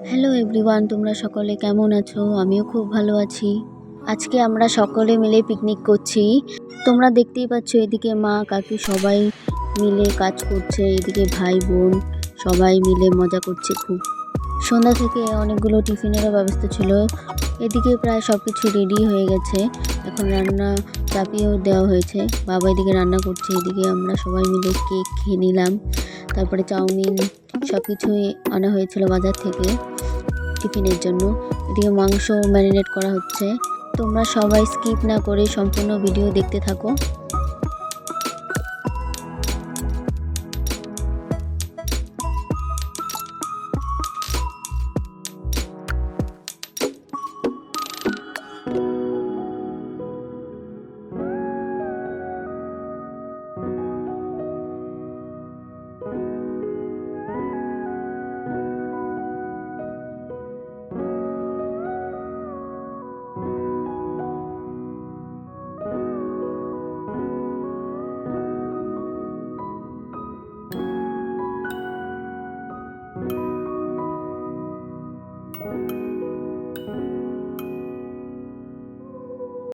Hello everyone, তোমরা সকলে কেমন আছো? আমিও খুব ভালো আছি। আজকে আমরা সকলে মিলে পিকনিক করছি। তোমরা দেখতেই পাচ্ছ, এদিকে মা কাকি সবাই মিলে কাজ করছে, এদিকে ভাই বোন সবাই মিলে মজা করছে খুব। সন্ধ্যা থেকে অনেকগুলো টিফিনেরও ব্যবস্থা ছিল। এদিকে প্রায় সব কিছু রেডি হয়ে গেছে, এখন রান্না চাপিয়েও দেওয়া হয়েছে। বাবা এদিকে রান্না করছে, এদিকে আমরা সবাই মিলে কেক খেয়ে নিলাম। তারপরে চাউমিন সব কিছুই আনা হয়েছিল বাজার থেকে টিফিনের জন্য। এদিকে মাংস ম্যারিনেট করা হচ্ছে। তোমরা সবাই স্কিপ না করে সম্পূর্ণ ভিডিও দেখতে থাকো।